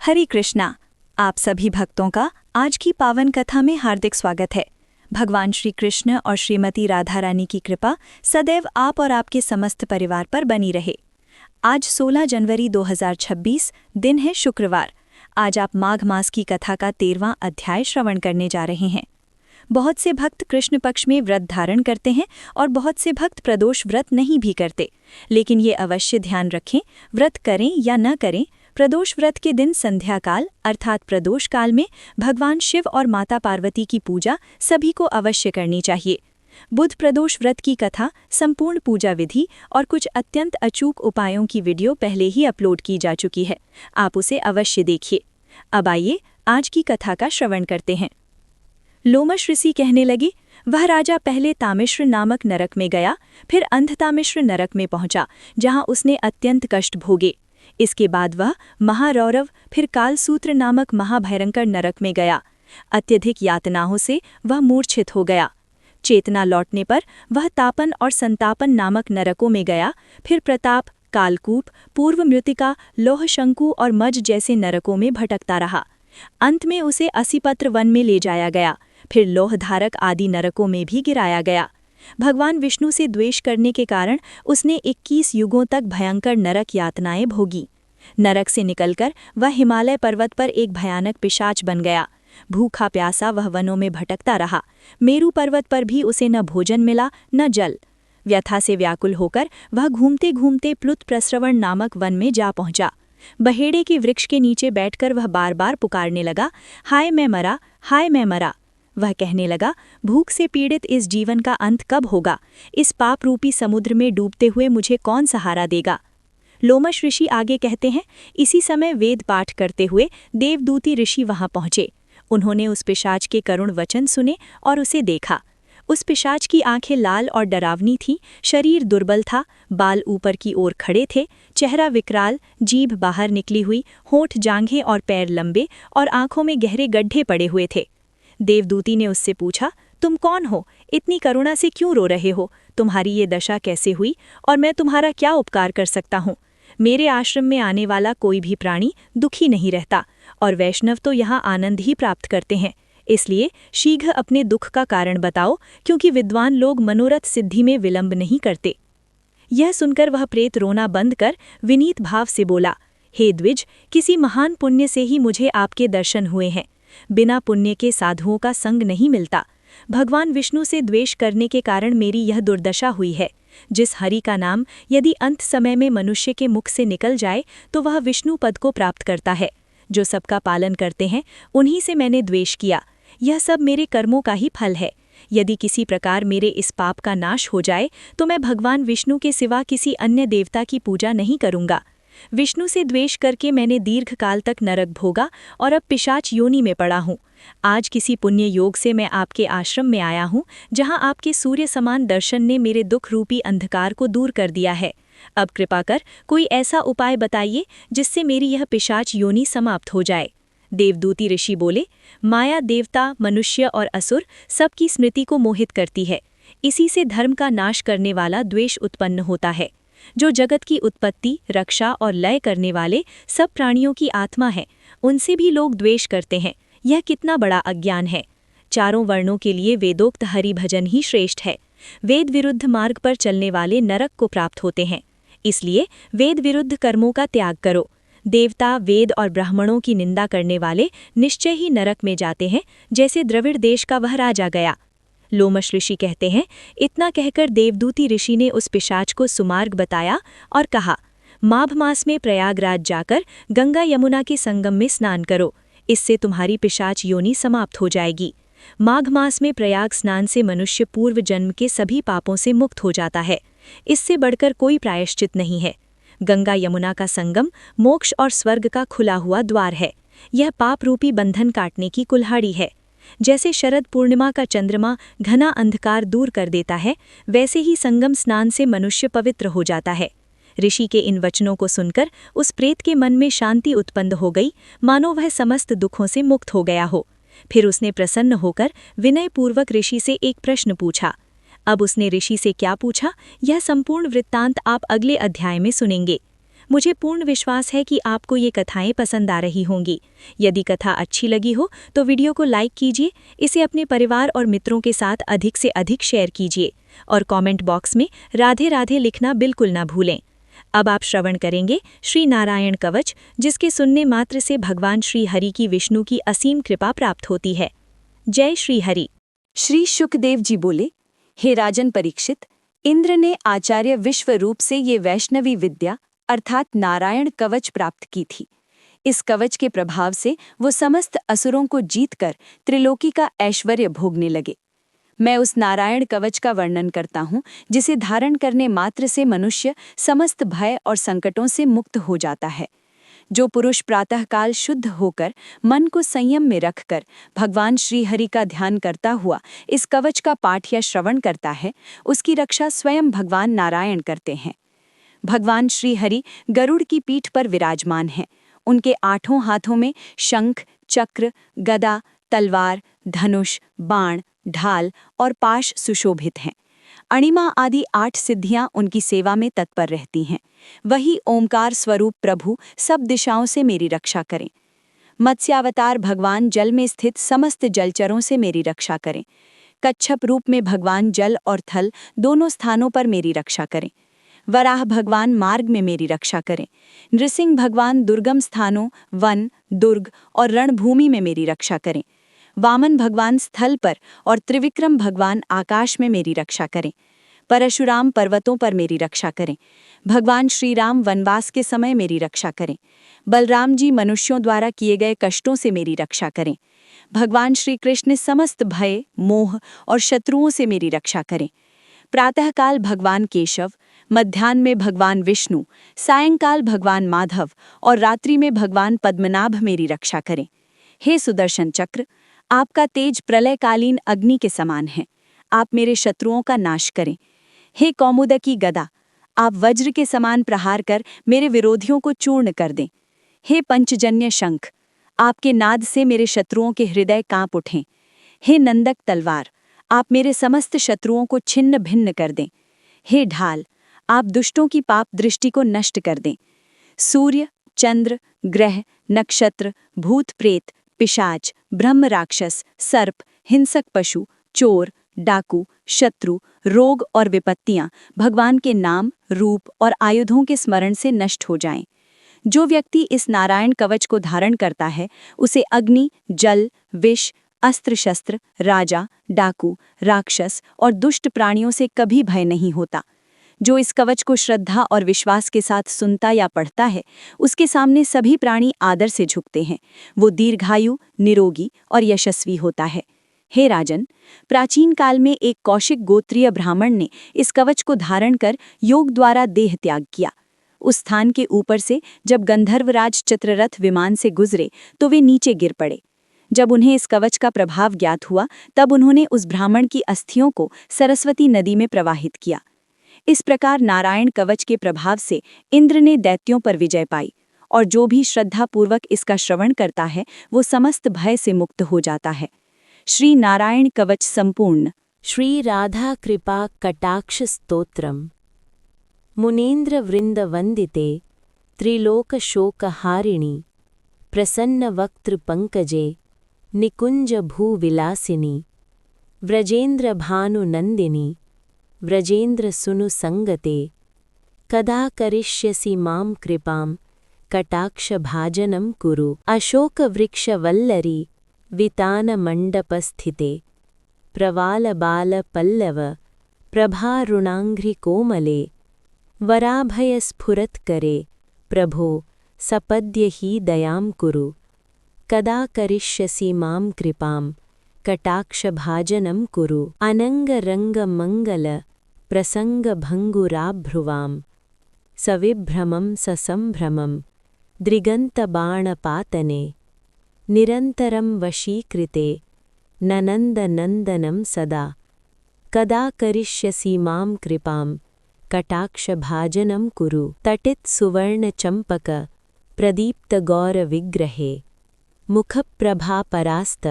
हरे कृष्णा। आप सभी भक्तों का आज की पावन कथा में हार्दिक स्वागत है। भगवान श्री कृष्ण और श्रीमती राधा रानी की कृपा सदैव आप और आपके समस्त परिवार पर बनी रहे। आज 16 जनवरी 2026 दिन है शुक्रवार। आज आप माघ मास की कथा का 13वां अध्याय श्रवण करने जा रहे हैं। बहुत से भक्त कृष्ण पक्ष में व्रत धारण करते हैं और बहुत से भक्त प्रदोष व्रत नहीं भी करते, लेकिन ये अवश्य ध्यान रखें, व्रत करें या न करें, प्रदोष व्रत के दिन संध्या काल अर्थात प्रदोष काल में भगवान शिव और माता पार्वती की पूजा सभी को अवश्य करनी चाहिए। बुध प्रदोष व्रत की कथा, संपूर्ण पूजा विधि और कुछ अत्यंत अचूक उपायों की वीडियो पहले ही अपलोड की जा चुकी है, आप उसे अवश्य देखिए। अब आइए आज की कथा का श्रवण करते हैं। लोमश ऋषि कहने लगे, वह राजा पहले तामिश्र नामक नरक में गया, फिर अंधतामिश्र नरक में पहुंचा, जहां उसने अत्यंत कष्ट भोगे। इसके बाद वह महारौरव फिर कालसूत्र नामक महाभयंकर नरक में गया। अत्यधिक यातनाओं से वह मूर्छित हो गया। चेतना लौटने पर वह तापन और संतापन नामक नरकों में गया, फिर प्रताप, कालकूप, पूर्व मृतिका, लोहशंकु और मज जैसे नरकों में भटकता रहा। अंत में उसे असीपत्र वन में ले जाया गया, फिर लोहधारक आदि नरकों में भी गिराया गया। भगवान विष्णु से द्वेष करने के कारण उसने 21 युगों तक भयंकर नरक यातनाएं भोगी। नरक से निकलकर वह हिमालय पर्वत पर एक भयानक पिशाच बन गया। भूखा प्यासा वह वनों में भटकता रहा। मेरु पर्वत पर भी उसे न भोजन मिला न जल। व्यथा से व्याकुल होकर वह घूमते घूमते प्लुत प्रस्रवण नामक वन में जा पहुंचा। बहेड़े के वृक्ष के नीचे बैठकर वह बार बार पुकारने लगा, हाय मैं मरा, हाय मैं मरा। वह कहने लगा, भूख से पीड़ित इस जीवन का अंत कब होगा? इस पाप रूपी समुद्र में डूबते हुए मुझे कौन सहारा देगा? लोमश ऋषि आगे कहते हैं, इसी समय वेद पाठ करते हुए देवदूती ऋषि वहां पहुंचे। उन्होंने उस पिशाच के करुण वचन सुने और उसे देखा। उस पिशाच की आंखें लाल और डरावनी थीं, शरीर दुर्बल था, बाल ऊपर की ओर खड़े थे, चेहरा विकराल, जीभ बाहर निकली हुई, होंठ जांघें और पैर लंबे और आंखों में गहरे गड्ढे पड़े हुए थे। देवदूती ने उससे पूछा, तुम कौन हो? इतनी करुणा से क्यों रो रहे हो? तुम्हारी ये दशा कैसे हुई और मैं तुम्हारा क्या उपकार कर सकता हूँ? मेरे आश्रम में आने वाला कोई भी प्राणी दुखी नहीं रहता और वैष्णव तो यहाँ आनंद ही प्राप्त करते हैं। इसलिए शीघ्र अपने दुख का कारण बताओ, क्योंकि विद्वान लोग मनोरथ सिद्धि में विलंब नहीं करते। यह सुनकर वह प्रेत रोना बंद कर विनीत भाव से बोला, हे द्विज, किसी महान पुण्य से ही मुझे आपके दर्शन हुए हैं। बिना पुण्य के साधुओं का संग नहीं मिलता। भगवान विष्णु से द्वेष करने के कारण मेरी यह दुर्दशा हुई है। जिस हरि का नाम यदि अंत समय में मनुष्य के मुख से निकल जाए तो वह विष्णु पद को प्राप्त करता है। जो सबका पालन करते हैं उन्हीं से मैंने द्वेष किया। यह सब मेरे कर्मों का ही फल है। यदि किसी प्रकार मेरे इस पाप का नाश हो जाए तो मैं भगवान विष्णु के सिवा किसी अन्य देवता की पूजा नहीं करूंगा। विष्णु से द्वेष करके मैंने दीर्घ काल तक नरक भोगा और अब पिशाच योनि में पड़ा हूँ। आज किसी पुण्य योग से मैं आपके आश्रम में आया हूँ, जहाँ आपके सूर्य समान दर्शन ने मेरे दुख रूपी अंधकार को दूर कर दिया है। अब कृपा कर कोई ऐसा उपाय बताइए जिससे मेरी यह पिशाच योनि समाप्त हो जाए। देवदूती ऋषि बोले, माया देवता, मनुष्य और असुर सबकी स्मृति को मोहित करती है। इसी से धर्म का नाश करने वाला द्वेष उत्पन्न होता है। जो जगत की उत्पत्ति, रक्षा और लय करने वाले सब प्राणियों की आत्मा है, उनसे भी लोग द्वेष करते हैं। यह कितना बड़ा अज्ञान है। चारों वर्णों के लिए वेदोक्त हरि भजन ही श्रेष्ठ है। वेद विरुद्ध मार्ग पर चलने वाले नरक को प्राप्त होते हैं। इसलिए वेद विरुद्ध कर्मों का त्याग करो। देवता, वेद और ब्राह्मणों की निंदा करने वाले निश्चय ही नरक में जाते हैं, जैसे द्रविड़ देश का वह राजा गया। लोमश ऋषि कहते हैं, इतना कहकर देवदूती ऋषि ने उस पिशाच को सुमार्ग बताया और कहा, माघ मास में प्रयागराज जाकर गंगा यमुना के संगम में स्नान करो। इससे तुम्हारी पिशाच योनि समाप्त हो जाएगी। माघ मास में प्रयाग स्नान से मनुष्य पूर्व जन्म के सभी पापों से मुक्त हो जाता है। इससे बढ़कर कोई प्रायश्चित नहीं है। गंगा यमुना का संगम मोक्ष और स्वर्ग का खुला हुआ द्वार है। यह पाप रूपी बंधन काटने की कुल्हाड़ी है। जैसे शरद पूर्णिमा का चंद्रमा घना अंधकार दूर कर देता है, वैसे ही संगम स्नान से मनुष्य पवित्र हो जाता है। ऋषि के इन वचनों को सुनकर उस प्रेत के मन में शांति उत्पन्न हो गई, मानो वह समस्त दुखों से मुक्त हो गया हो। फिर उसने प्रसन्न होकर विनयपूर्वक ऋषि से एक प्रश्न पूछा। अब उसने ऋषि से क्या पूछा, यह संपूर्ण वृत्तांत आप अगले अध्याय में सुनेंगे। मुझे पूर्ण विश्वास है कि आपको ये कथाएं पसंद आ रही होंगी। यदि कथा अच्छी लगी हो तो वीडियो को लाइक कीजिए, इसे अपने परिवार और मित्रों के साथ अधिक से अधिक शेयर कीजिए और कमेंट बॉक्स में राधे राधे लिखना बिल्कुल ना भूलें। अब आप श्रवण करेंगे श्री नारायण कवच, जिसके सुनने मात्र से भगवान श्री हरि की विष्णु की असीम कृपा प्राप्त होती है। जय श्री हरि। श्री शुकदेव जी बोले, हे राजन परीक्षित, इंद्र ने आचार्य विश्वरूप से ये वैष्णवी विद्या अर्थात नारायण कवच प्राप्त की थी। इस कवच के प्रभाव से वो समस्त असुरों को जीतकर त्रिलोकी का ऐश्वर्य भोगने लगे। मैं उस नारायण कवच का वर्णन करता हूँ जिसे धारण करने मात्र से मनुष्य समस्त भय और संकटों से मुक्त हो जाता है। जो पुरुष प्रातःकाल शुद्ध होकर मन को संयम में रखकर भगवान श्रीहरि का ध्यान करता हुआ इस कवच का पाठ या श्रवण करता है, उसकी रक्षा स्वयं भगवान नारायण करते हैं। भगवान श्रीहरि गरुड़ की पीठ पर विराजमान हैं। उनके 8 हाथों में शंख, चक्र, गदा, तलवार, धनुष, बाण, ढाल और पाश सुशोभित हैं। अणिमा आदि 8 सिद्धियां उनकी सेवा में तत्पर रहती हैं। वही ओमकार स्वरूप प्रभु सब दिशाओं से मेरी रक्षा करें। मत्स्यावतार भगवान जल में स्थित समस्त जलचरों से मेरी रक्षा करें। कच्छप रूप में भगवान जल और थल दोनों स्थानों पर मेरी रक्षा करें। वराह भगवान मार्ग में मेरी रक्षा करें। नृसिंह भगवान दुर्गम स्थानों, वन, दुर्ग और रणभूमि में मेरी रक्षा करें। वामन भगवान स्थल पर और त्रिविक्रम भगवान आकाश में मेरी रक्षा करें। परशुराम पर्वतों पर मेरी रक्षा करें। भगवान श्री राम वनवास के समय मेरी रक्षा करें। बलराम जी मनुष्यों द्वारा किए गए कष्टों से मेरी रक्षा करें। भगवान श्री कृष्ण समस्त भय, मोह और शत्रुओं से मेरी रक्षा करें। प्रातःकाल भगवान केशव, मध्याह्न में भगवान विष्णु, सायंकाल भगवान माधव और रात्रि में भगवान पद्मनाभ मेरी रक्षा करें। हे सुदर्शन चक्र, आपका तेज प्रलयकालीन अग्नि के समान है। आप मेरे शत्रुओं का नाश करें। हे कौमुदकी गदा, आप वज्र के समान प्रहार कर मेरे विरोधियों को चूर्ण कर दें। हे पंचजन्य शंख, आपके नाद से मेरे शत्रुओं के हृदय कांप उठें। हे नंदक तलवार, आप मेरे समस्त शत्रुओं को छिन्न भिन्न कर दें। हे ढाल, आप दुष्टों की पाप दृष्टि को नष्ट कर दें। सूर्य, चंद्र, ग्रह, नक्षत्र, भूत प्रेत, पिशाच, ब्रह्म राक्षस, सर्प, हिंसक पशु, चोर, डाकू, शत्रु, रोग और विपत्तियां भगवान के नाम, रूप और आयुधों के स्मरण से नष्ट हो जाएं। जो व्यक्ति इस नारायण कवच को धारण करता है, उसे अग्नि, जल, विष, अस्त्र शस्त्र, राजा, डाकू, राक्षस और दुष्ट प्राणियों से कभी भय नहीं होता। जो इस कवच को श्रद्धा और विश्वास के साथ सुनता या पढ़ता है, उसके सामने सभी प्राणी आदर से झुकते हैं। वो दीर्घायु, निरोगी और यशस्वी होता है। हे राजन, प्राचीन काल में एक कौशिक गोत्रीय ब्राह्मण ने इस कवच को धारण कर योग द्वारा देह त्याग किया। उस स्थान के ऊपर से जब गंधर्वराज चित्ररथ विमान से गुजरे तो वे नीचे गिर पड़े। जब उन्हें इस कवच का प्रभाव ज्ञात हुआ, तब उन्होंने उस ब्राह्मण की अस्थियों को सरस्वती नदी में प्रवाहित किया। इस प्रकार नारायण कवच के प्रभाव से इंद्र ने दैत्यों पर विजय पाई, और जो भी श्रद्धापूर्वक इसका श्रवण करता है वो समस्त भय से मुक्त हो जाता है। श्री नारायण कवच संपूर्ण। श्री राधा कृपा कटाक्ष स्तोत्रम। मुनीन्द्र वृंद वंदिते त्रिलोक शोकहारिणी, प्रसन्न वक्त्र पंकजे निकुंज भूविलासिनी, व्रजेन्द्र भानु नंदिनी, व्रजेन्द्र सुनु संगते, कदा करिष्यसि मां कृपां कटाक्ष भाजनं कुरु। अशोक वृक्ष वल्लरी वितान मंडपस्थिते, प्रवाल बाल पल्लव प्रभारुणांघ्रि कोमले, वराभय स्फुरत करे प्रभो सपद्य ही दयां कुरु। कदा करिष्यसि मां कृपां कटाक्ष भाजनं कुरु। अनंग रंग मंगल प्रसंग भंगुराभ्रुवां, सविभ्रमं ससंभ्रमं दृगंतबाणपातने, निरंतरं वशीकृते ननंदनंदनं सदा। कदा करिष्यसि मां कृपां कटाक्ष भाजनं कुरु। तटित सुवर्ण चंपक प्रदीप्त गौर विग्रहे, मुखप्रभा परास्त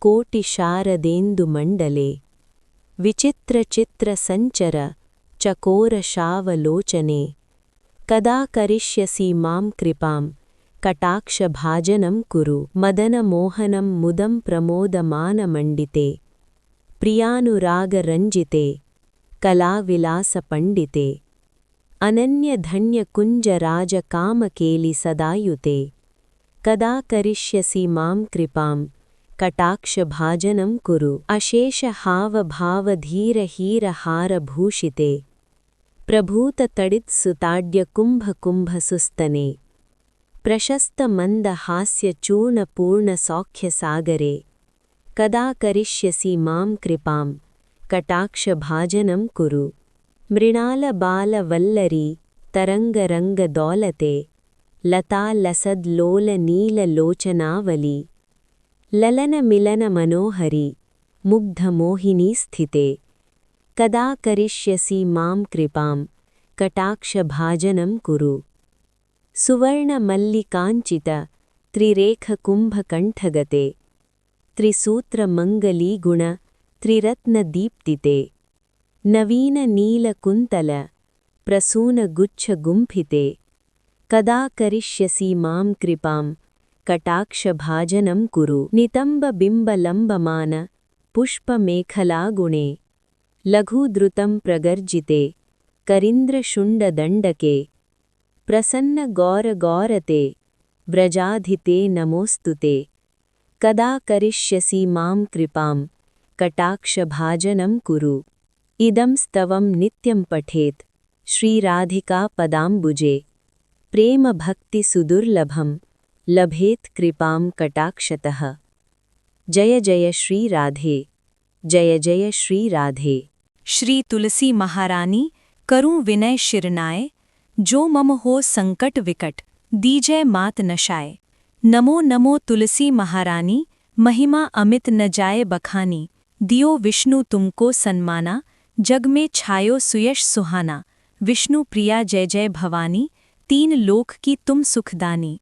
कोटिशारदेन्दुमण्डले, विचित्र चित्र संचर चकोर शावलोचने, कदा करिष्यसि मां कृपां कटाक्षभाजनं कुरु मदनमोहनं मुदं प्रमोदमानमण्डिते प्रियानुरागरञ्जिते कलाविलासपण्डिते अनन्यधन्यकुञ्जराजकामकेलिसदायुते कदा करिष्यसि मां कृपां कटाक्षभाजनं कुरु अशेषहावभावधीरहीरहारभूषिते प्रभूततडित्सुताड्यकुम्भकुम्भसुस्तने प्रशस्तमन्दहास्यचूर्णपूर्णसौख्यसागरे कदा करिष्यसि मां कृपां कटाक्षभाजनं कुरु मृणालबालवल्लरी तरङ्गरङ्गदौलते लतालसद्लोलनीललोचनावली ललनमिलनमनोहरी मुग्धमोहिनी स्थिते कदा करिष्यसि मां कृपां कटाक्षभाजनं कुरु सुवर्णमल्लिकाञ्चित त्रिरेखकुम्भकण्ठगते त्रिसूत्रमङ्गलीगुण त्रिरत्नदीप्तिते नवीननीलकुन्तल प्रसूनगुच्छगुम्फिते कदा करिष्यसि मां कृपां कटाक्षभाजनं कुरु नितम्बबिम्बलम्बमान पुष्पमेखलागुणे लघुद्रुतं प्रगर्जिते करीन्द्रशुण्डदण्डके प्रसन्नगौरगौरते व्रजाधिते नमोऽस्तुते कदा करिष्यसि मां कृपां कटाक्षभाजनं कुरु इदं स्तवं नित्यं पठेत् श्रीराधिका पदाम्बुजे प्रेमभक्तिसुदुर्लभं लभेत् कृपां कटाक्षतः जय जय श्री राधे जय जय श्री राधे। श्री तुलसी महारानी करूं विनय शिरनाय जो मम हो संकट विकट दीजय मात नशाय। नमो नमो तुलसी महारानी महिमा अमित न जाए बखानी दियो विष्णु तुमको सन्माना जग में छायो सुयश सुहाना। विष्णु प्रिया जय जय भवानी तीन लोक की तुम सुखदानी।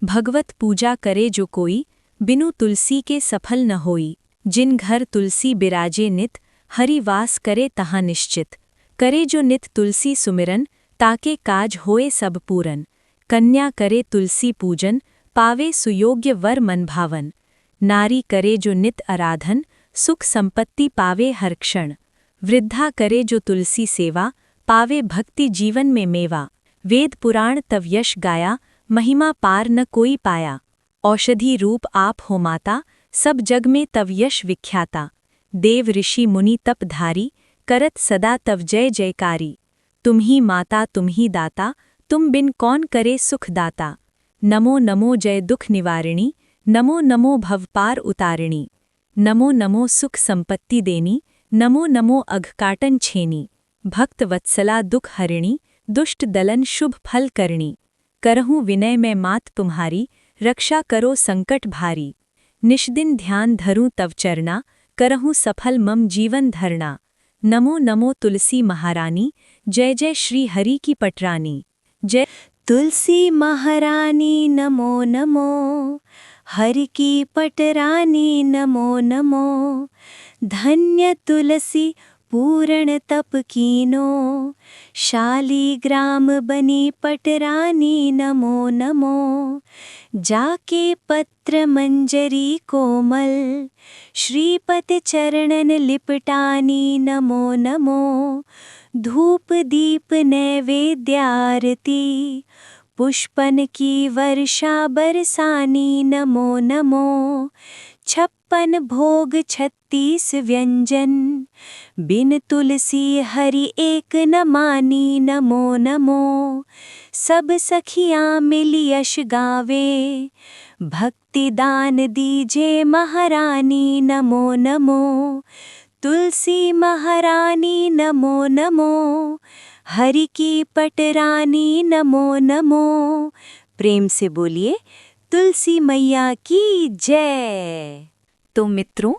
भगवत पूजा करे जो कोई बिनु तुलसी के सफल न होई। जिन घर तुलसी बिराजे नित हरि वास करे तहाँ निश्चित। करे जो नित तुलसी सुमिरन ताके काज होए सब पूरन। कन्या करे तुलसी पूजन पावे सुयोग्य वर मन भावन। नारी करे जो नित आराधन सुख संपत्ति पावे हर क्षण। वृद्धा करे जो तुलसी सेवा पावे भक्ति जीवन में मेवा। वेद पुराण तव यश गाया महिमा पार न कोई पाया। औषधि रूप आप हो माता सब जग में तव यश विख्याता। देव ऋषि मुनि तपधारी करत सदा तव जय जयकारी। तुम ही माता तुम ही दाता तुम बिन कौन करे सुख दाता। नमो नमो जय दुख निवारिणी नमो नमो भवपार उतारिणी। नमो नमो सुख संपत्ति देनी नमो नमो अघकाटन छेनी। भक्त वत्सला दुख हरिणी दुष्ट दलन शुभ फल करणी। करहूँ विनय में मात तुम्हारी रक्षा करो संकट भारी। निष्दिन ध्यान धरूं तव चरना करहूँ सफल मम जीवन धरना। नमो नमो तुलसी महारानी जय जय श्री हरि की पटरानी। जय तुलसी महारानी नमो नमो हरि की पटरानी नमो नमो। धन्य तुलसी पूर्ण तप कीनो शालीग्राम बनी पटरानी नमो नमो। जाके पत्र मंजरी कोमल श्रीपति चरणन लिपटानी नमो नमो। धूप दीप नैवेद्यारती पुष्पन की वर्षा बरसानी नमो नमो। 56 भोग 36 व्यंजन बिन तुलसी हरि एक न मानी नमो नमो। सब सखियाँ मिली यश गावे भक्ति दान दीजे महारानी नमो नमो। तुलसी महारानी नमो नमो हरि की पटरानी नमो नमो। प्रेम से बोलिए तुलसी मैया की जय। तो मित्रों,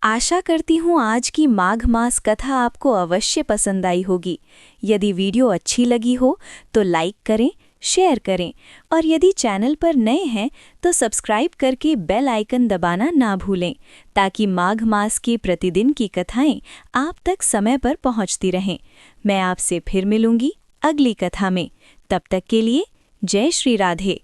आशा करती हूँ आज की माघ मास कथा आपको अवश्य पसंद आई होगी। यदि वीडियो अच्छी लगी हो तो लाइक करें, शेयर करें और यदि चैनल पर नए हैं तो सब्सक्राइब करके बेल आइकन दबाना ना भूलें ताकि माघ मास की प्रतिदिन की कथाएं आप तक समय पर पहुंचती रहें। मैं आपसे फिर मिलूंगी अगली कथा में। तब तक के लिए जय श्री राधे।